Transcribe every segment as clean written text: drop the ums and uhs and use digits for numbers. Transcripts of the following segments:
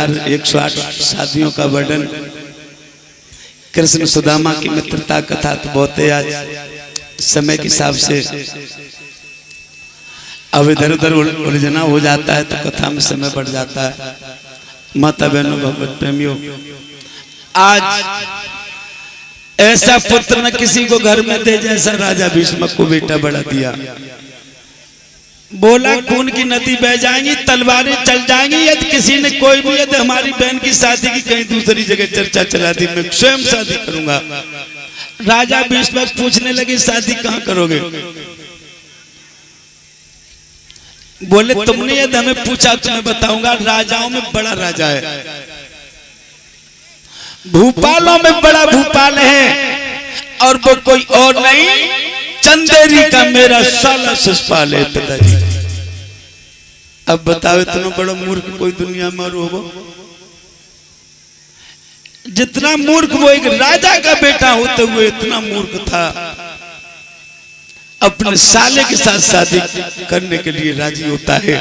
लगातार 108 शादियों का वर्णन, कृष्ण सुदामा की मित्रता कथा तो बहुत है। आज समय के हिसाब से अब इधर उधर उलझना हो जाता है तो कथा में समय बढ़ जाता है। माता बहनों, भगवत प्रेमियों, आज ऐसा पुत्र न किसी को घर में दे जैसा राजा भीष्मक को बेटा बड़ा दिया। बोला खून की नदी बह जाएंगी, तलवारें चल जाएंगी, यदि किसी ने कोई भी यदि हमारी बहन की शादी की कहीं दूसरी जगह चर्चा चला दी, मैं स्वयं शादी करूंगा। राजा भीष्मक पूछने लगे शादी कहां करोगे? बोले तुमने यदि हमें पूछा तो मैं बताऊंगा। राजाओं में बड़ा राजा है, भूपालों में बड़ा भूपाल है, और वो कोई और नहीं, चंदेरी का मेरा साला ससपाल है पिताजी। अब बताओ इतना बड़ा मूर्ख कोई दुनिया में और होगा? जितना मूर्ख वो एक राजा का बेटा होते हुए इतना मूर्ख था, अपने साले के साथ शादी करने के लिए राजी होता है।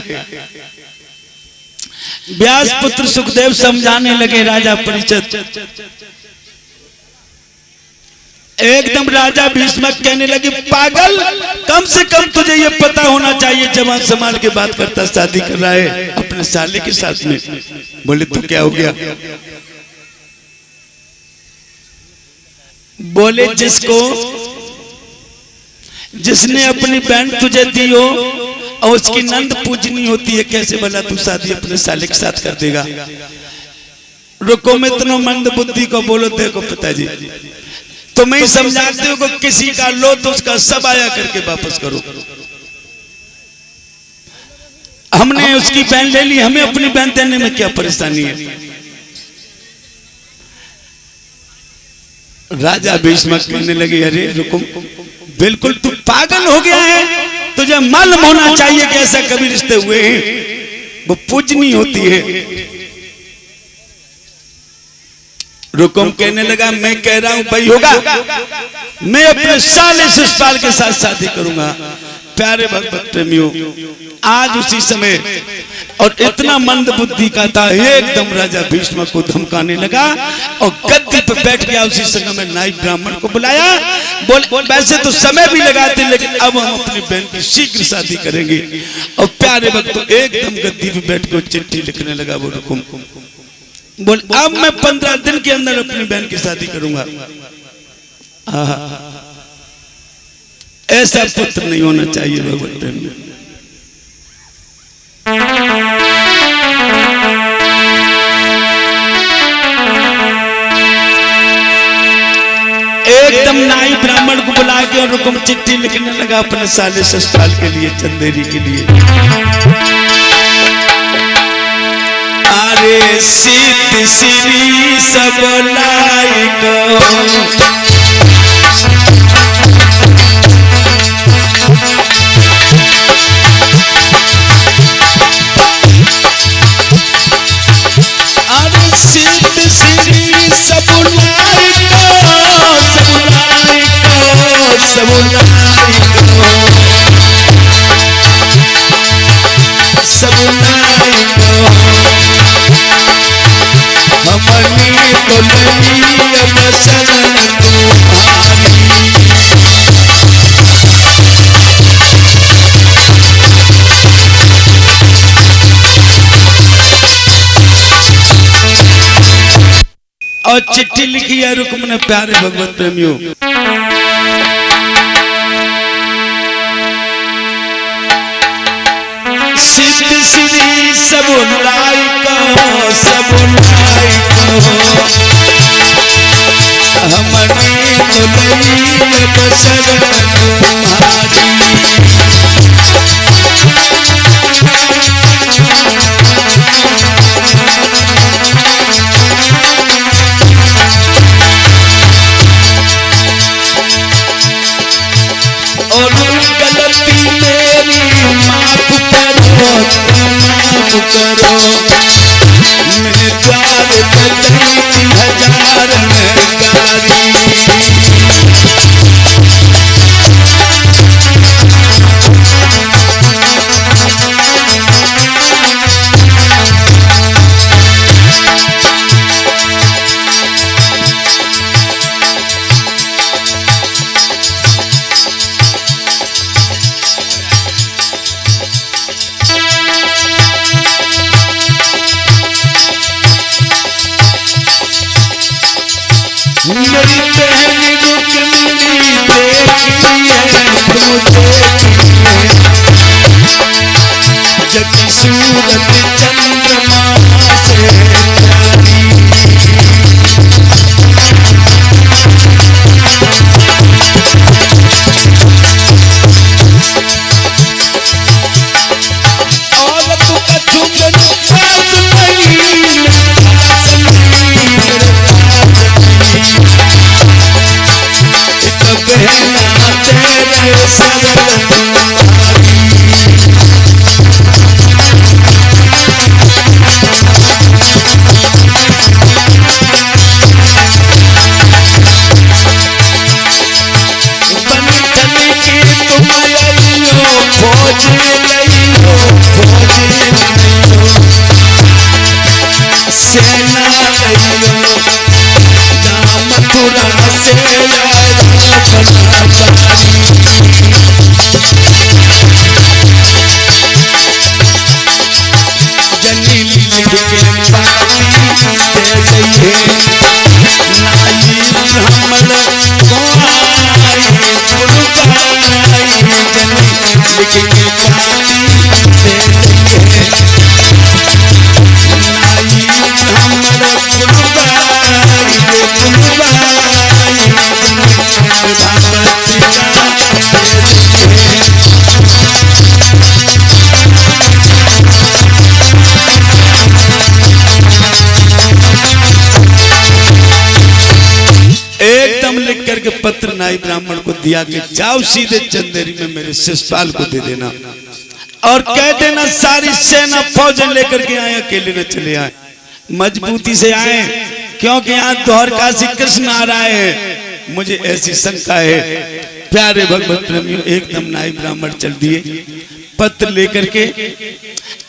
व्यास पुत्र सुखदेव समझाने लगे राजा परीक्षित। एकदम राजा भीष्मक कहने लगे पागल, कम से कम तुझे ये पता होना चाहिए जवान संभाल के बात करता, शादी कर रहा है अपने साले के साथ में। बोले तो क्या हो गया? बोले जिसने अपनी बहन तुझे दी हो और उसकी नंद पूजनी होती है, कैसे भला तू शादी अपने साले के साथ कर देगा? रुको, मैं इतना मंद बुद्धि को बोलो, देखो पिताजी तुम्हें समझाते हो, किसी का लो तो उसका सब आया करके वापस करो। हमने उसकी बहन ले ली, हमें अपनी बहन देने में क्या परेशानी है? राजा भीष्मक कहने लगे अरे रुको, बिल्कुल तू पागल हो गया है, तुझे मालूम होना चाहिए कि ऐसा कभी रिश्ते हुए हैं, वो पूजनी होती है। रुकुम कहने लगा मैं कह रहा हूं भाई होगा, मैं अपने साले ससुराल के साथ शादी करूंगा। प्यारे भगवत प्रेमियों, आज उसी समय और इतना मंद बुद्धि का था, एकदम राजा भीष्म को धमकाने लगा और गद्दी पर बैठ गया। उसी समय में नाई ब्राह्मण को बुलाया, बोले वैसे तो समय भी लगाते लेकिन अब हम अपनी बहन की शीघ्र शादी करेंगे। और प्यारे भक्त तो एकदम गद्दी पर बैठ कर चिट्ठी लिखने लगा। वो रुकुम बोल अब मैं 15 दिन के अंदर अपनी बहन की शादी करूंगा। ऐसा पुत्र नहीं होना चाहिए भगवत प्रेम में। एकदम नाई ब्राह्मण को बुला के और रुकुम चिट्ठी लिखने लगा अपने साले ससुराल के लिए, चंदेरी के लिए। अरे सिद्ध श्री सब लायक और चिट्ठी लिखी है रुकुम ने। प्यारे भगवत प्रेमियों, सिद्ध श्री सब लायक हमने तो शरण तुम्हारी। और गलती मेरी माफ करो, माफ करो, मैंने द्वार बदली 1000 नकारी। मेरी बहन रुक्मिणी देखी है तू देखी जग सूरत चंद्रमा से प्यारी। और तू कछु के पास नहीं बहना तेरे सरल सेना मथुरा से जनीली हमल एकदम लिख करके पत्र नाई ब्राह्मण को दिया कि जाओ सीधे चंदेरी में मेरे शिषपाल को दे देना और कह देना सारी सेना फौज लेकर के आए, अकेले न चले आए, मजबूती से आए, क्योंकि यहाँ द्वारका से कृष्ण आ रहा है। मुझे ऐसी शंका है। प्यारे भगवत प्रेमियों, एकदम नाई ब्राह्मण चल दिए, पत्र लेकर के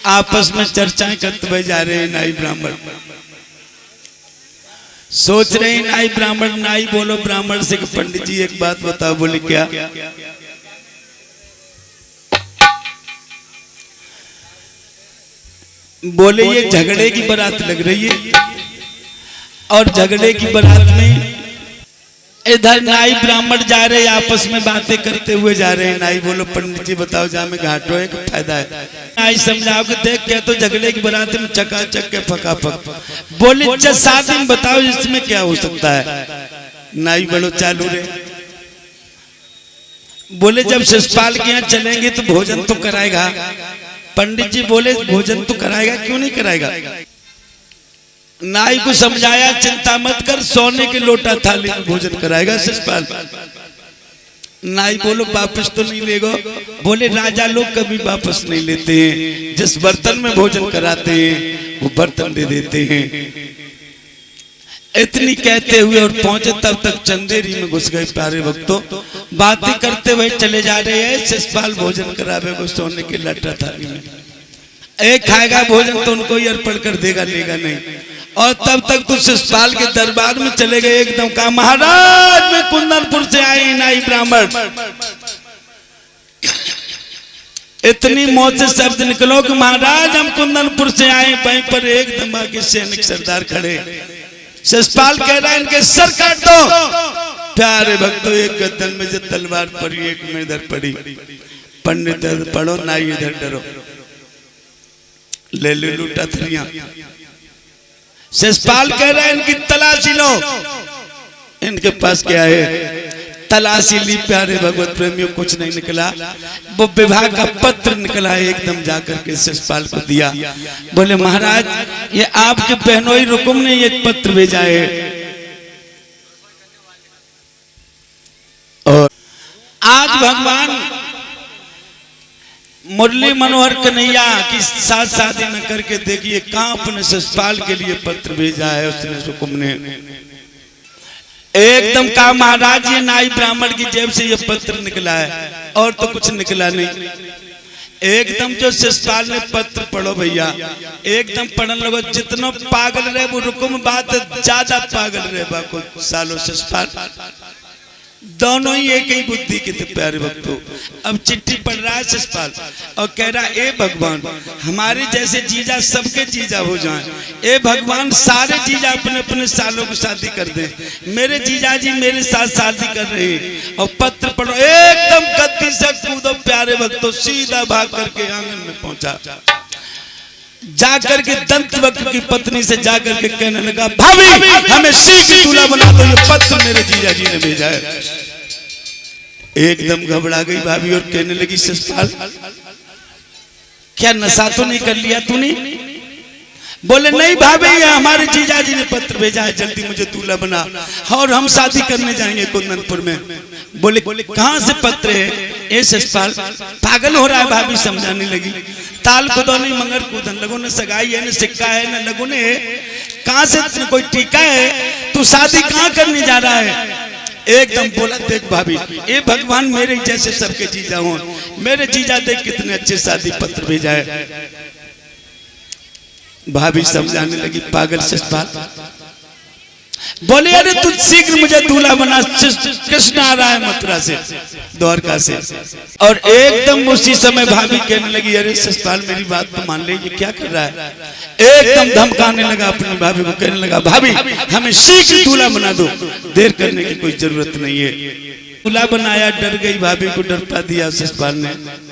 आपस में चर्चाएं करते हुए जा रहे हैं। नाई ब्राह्मण सोच रहे हैं, नाई ब्राह्मण, नाई बोलो ब्राह्मण से कि पंडित जी एक बात बताओ। बोले क्या? बोले ये झगड़े की बारात लग रही है और झगड़े की बारात में इधर नाई ब्राह्मण जा रहे आपस में बातें करते हुए जा रहे हैं। नाई बोलो पंडित जी बताओ जा में घाटो है कि फायदा है? नाई समझाओ कि देख क्या तो झगड़े की बारात में चकाचक के फकाफक। बोले 6-7 दिन बताओ इसमें क्या हो सकता है? नाई बोलो चालू रहे। बोले जब शिषपाल के यहाँ चलेंगे तो भोजन तो कराएगा। पंडित जी बोले भोजन तो कराएगा, क्यों नहीं कराएगा? नाई को समझाया चिंता मत कर, सोने के लोटा थाली में भोजन कराएगा शिषपाल। नाई बोलो वापस तो नहीं लेगो? बोले राजा लोग कभी वापस नहीं लेते हैं, जिस बर्तन में भोजन कराते हैं वो बर्तन दे देते हैं। इतनी कहते हुए और पहुंचे तब तक चंदेरी में घुस गए। प्यारे भक्तों, बातें करते हुए चले जा रहे हैं। शिषपाल भोजन करावे को सोने के लट्टा थाली में, एक खाएगा भोजन तो उनको ही अर्पण कर देगा, लेगा नहीं। और तब तक तो शिषपाल के दरबार में चले गए। एकदम कहा महाराज मैं कुंदनपुर से आए नाई ब्राह्मण। इतनी मौत से शब्द निकलो कि महाराज हम कुंदनपुर से आए। वहीं पर एकदम आके सैनिक सरदार खड़े। शिषपाल कह रहा है इनके सर काट दो। प्यारे भक्तों, एक गर्दन में से तलवार पड़ी, एक में इधर पड़ी। पंडित पढ़ो, नाई इधर डरो, ले ले लूटा थरिया। शिषपाल कह रहा है इनकी तलाशी लो। इनके पास क्या है? तलाशी ली। प्यारे भगवत प्रेमियों, कुछ नहीं निकला। वो विवाह का पत्र निकला है, एकदम जाकर के शिषपाल को दिया। बोले महाराज ये आपके बहनोई रुकुम ने ये पत्र भेजा है और आज भगवान मुरली मनोहर कन्हैया की साथ शादी न करके देखिए कहां अपने शिषपाल के लिए पत्र भेजा है उसने, रुकुम ने। एकदम कहा महाराज ये नाई ब्राह्मण की जेब से ये पत्र निकला है और तो कुछ निकला नहीं। एकदम जो शिषपाल ने पत्र पढ़ो भैया, एकदम पढ़ने लगो। जितना पागल रहे वो रुकुम बात ज्यादा पागल रहे बाको सालो शिषपाल। दोनों ही एक ही बुद्धि के थे प्यारे भक्तों। अब चिट्ठी पढ़ रहा है शिषपाल और कह रहा ए भगवान हमारे जैसे जीजा सबके जीजा हो जाएं, ए भगवान सारे जीजा अपने अपने सालों को शादी कर दें, मेरे जीजा जी मेरे साथ शादी कर रहे हैं। और पत्र पढ़ो, एकदम गद्दी से कूदो प्यारे भक्तों, सीधा भाग करके आंगन में पहुंचा, जाकर के दंत वक्र की पत्नी से जाकर के कहने लगा भाभी हमें शीघ्र दूल्हा बना दो, ये पत्र मेरे जीजा जी ने भेजा है। एकदम घबरा गई भाभी और कहने लगी शिषपाल क्या नशा तो नहीं कर लिया तूने? बोले नहीं भाभी हमारे जीजा जी ने पत्र भेजा है, जल्दी मुझे दूल्हा बना और हम शादी करने जाएंगे कुंदनपुर में। बोले कहां से पत्र है? ए शिषपाल पागल हो रहा है। भाभी समझाने लगी ताल खुदो नहीं मगर कूदन लगो, न सगाई है न सिक्का है न लगो ने, कहां से कोई टीका है, तू शादी कहां करने जा रहा है? एकदम बोला देख भाभी ए भगवान मेरे जैसे सबके जीजा हो, मेरे जीजा देख कितने अच्छे शादी पत्र भेजा है। भाभी समझाने लगी पागल शिषपाल। बोले अरे तू शीघ्र मुझे दूल्हा बना, कृष्ण आ रहा है मथुरा से द्वारका से। और एकदम उसी समय भाभी कहने लगी अरे शिषपाल मेरी बात तो मान ले, ये क्या कर रहा है? एकदम धमकाने लगा अपनी भाभी को, कहने लगा भाभी हमें शीघ्र दूल्हा बना दो, देर करने की कोई जरूरत नहीं है। दूल्हा बनाया, डर गई भाभी को, डरपा दिया शिषपाल ने।